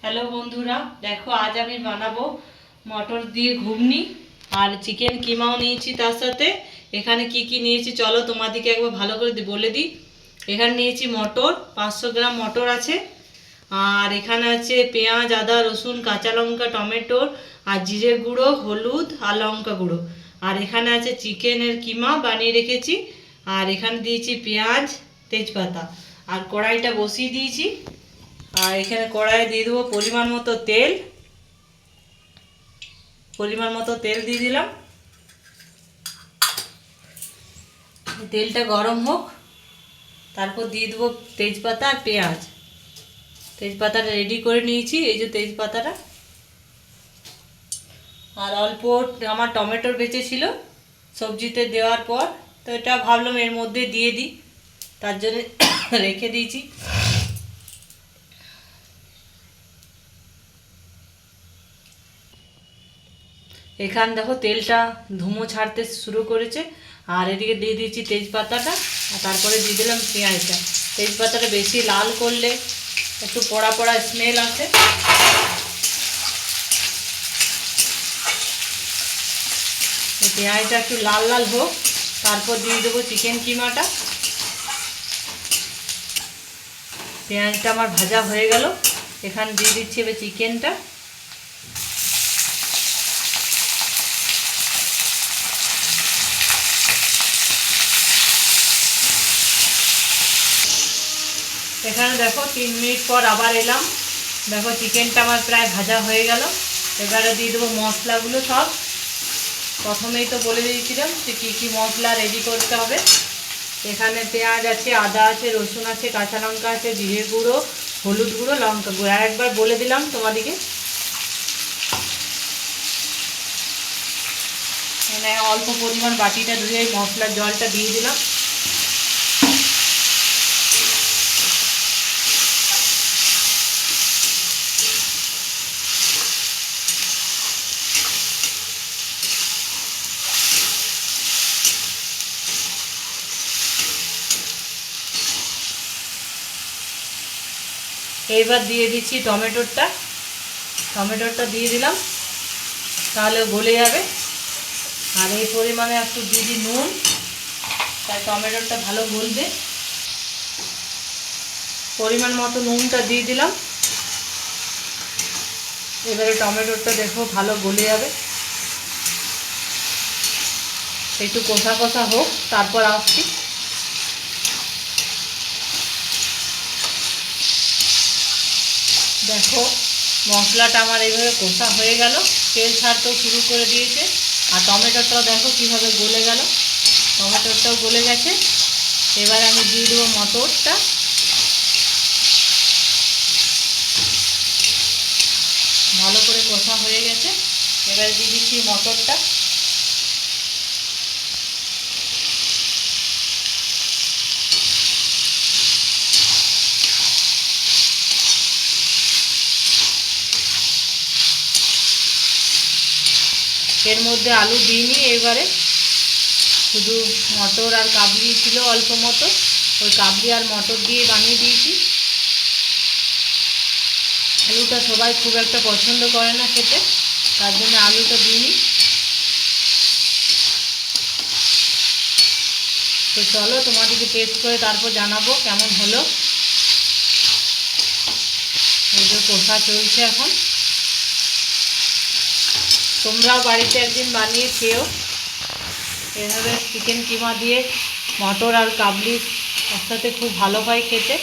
Hello বন্ধুরা, দেখো আজ আমি বানাবো মটর দিয়ে ঘুগনি আর চিকেন কিমাও নিয়েছি। তার সাথে এখানে কি কি নিয়েছি চলো তোমাদেরকে একবার ভালো করে বলে দিই। এখানে নিয়েছি মটর, 500 গ্রাম মটর আছে। আর এখানে আছে পেঁয়াজ, আদা, রসুন, কাঁচা লঙ্কা, টমেটো আর জিরে গুঁড়ো, হলুদ আর লঙ্কা গুঁড়ো। আর এখানে আছে চিকেনের কিমা বানিয়ে রেখেছি। আর এখানে দিয়েছি পেঁয়াজ, তেজপাতা। আর কড়াইটা বসিয়ে দিয়েছি। আর এখানে কড়াইয়ে দিয়ে দেবো পরিমাণ মতো তেল দিয়ে দিলাম। তেলটা গরম হোক, তারপর দিয়ে দেবো তেজপাতা আর পেঁয়াজ। তেজপাতাটা রেডি করে নিয়েছি, এই যে তেজপাতাটা। আর অল্প আমার টমেটোর বেঁচে ছিল সবজিতে দেওয়ার পর, তো এটা ভাবলাম এর মধ্যে দিয়ে দিই, তার জন্য রেখে দিয়েছি। এখান দেখো তেলটা ধুমো ছাড়তে শুরু করেছে। আর এদিকে দিয়ে দিয়েছি তেজপাতাটা, আর তারপরে দিয়ে দিলাম পেঁয়াজটা। তেজপাতাটা বেশি লাল করলে একটু পোড়া পোড়া স্মেল আসে। পেঁয়াজটা একটু লাল লাল হোক, তারপর দিয়ে দেবো চিকেন কিমাটা। পেঁয়াজটা আমার ভাজা হয়ে গেল, এখানে দিয়ে দিচ্ছি এবার চিকেনটা। এখানে দেখো 3 মিনিট পর আবার এলাম। দেখো চিকেনটা আমার প্রায় ভাজা হয়ে গেল। এবারে দিয়ে দেবো মশলাগুলো সব। প্রথমেই তো বলে দিয়েছিলাম যে কী কী মশলা রেডি করতে হবে। এখানে পেঁয়াজ আছে, আদা আছে, রসুন আছে, কাঁচা লঙ্কা আছে, জিরে গুঁড়ো, হলুদ গুঁড়ো, লঙ্কা গুঁড়ো। আর একবার বলে দিলাম তোমাদেরকে। মানে অল্প পরিমাণ বাটিটা ধুয়ে মশলার জলটা দিয়ে দিলাম। এইবার দিয়ে দিচ্ছি টমেটোটা দিয়ে দিলাম, তাহলে গলে যাবে। আর এই পরিমাণে একটু দিয়ে দিই নুন, তাই টমেটোটা ভালো গলবে। পরিমাণ মতো নুনটা দিয়ে দিলাম। এবারে টমেটোটা দেখো ভালো গলে যাবে, একটু কষা কষা হোক, তারপর আসছি। দেখো মশলাটা আমার এইভাবে কষা হয়ে গেল, তেল ছাড়তেও শুরু করে দিয়েছে। আর টমেটোটাও দেখো কীভাবে গলে গেল, টমেটোটাও গলে গেছে। এবার আমি দিয়ে দেবো মটরটা। ভালো করে কষা হয়ে গেছে, এবার দিয়ে দিচ্ছি মটরটা। এর মধ্যে আলু দিইনি, এবারে শুধু মটর আর কাবলি ছিল অল্প মতো, ওই কাবলি আর মটর দিয়ে বানিয়ে দিয়েছি। আলুটা সবাই খুব একটা পছন্দ করে না খেতে, তার জন্য আলুটা দিইনি। তো চলো তোমাদেরকে টেস্ট করে তারপর জানাবো কেমন হলো। এই যে কষা চলছে এখন। তোমরাও বাড়িতে একদিন বানিয়ে খেও, এভাবে চিকেন কিমা দিয়ে মটর আর কাবলি একসাথে খুব ভালো হয় খেতে।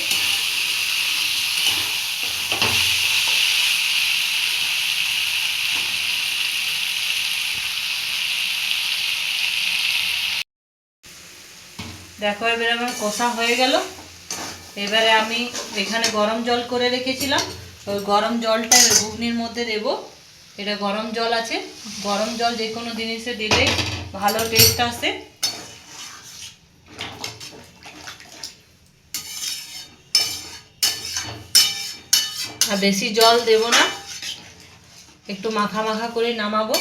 দেখো এবারে আমার কষা হয়ে গেল। এবারে আমি এখানে গরম জল করে রেখেছিলাম, ওই গরম জলটা এবার ঘুগনির মধ্যে দেব। এটা গরম জল আছে, গরম জল যে কোনো জিনিসে দিলে ভালো টেস্ট আসে। আর বেশি জল দেব না, একটু মাখা মাখা করে নামাবো,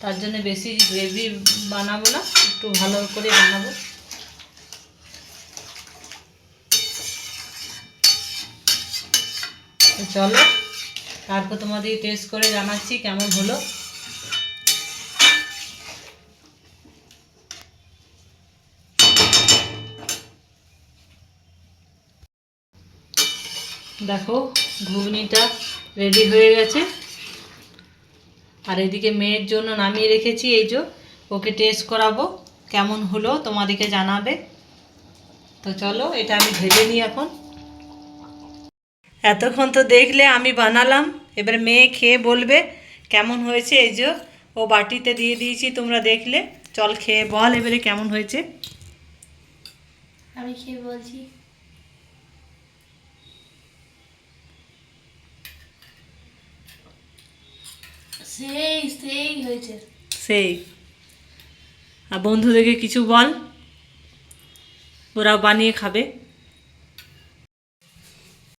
তার জন্য বেশি গ্রেভি বানাবো না, একটু ভালো করে বানাবো। চলো তারপর তোমাদের টেস্ট করে জানাচ্ছি কেমন হলো। দেখো ঘুগনিটা রেডি হয়ে গেছে। আর এদিকে মেয়ের জন্য নামিয়ে রেখেছি, এই যে ওকে টেস্ট করাবো কেমন হলো, তোমাদেরকে জানাবে। তো চলো এটা আমি ভেজে নিই এখন। এতক্ষণ তো দেখলে আমি বানালাম, এবার মেয়ে খেয়ে বলবে কেমন হয়েছে। এই যে ও বাটিতে দিয়ে দিয়েছি, তোমরা দেখলে। চল খেয়ে বল এবারে কেমন হয়েছে। আমি খেয়ে বলছি। সেই সেই হয়েছে। সেই। আর বন্ধুদেরকে কিছু বল, ওরা বানিয়ে খাবে।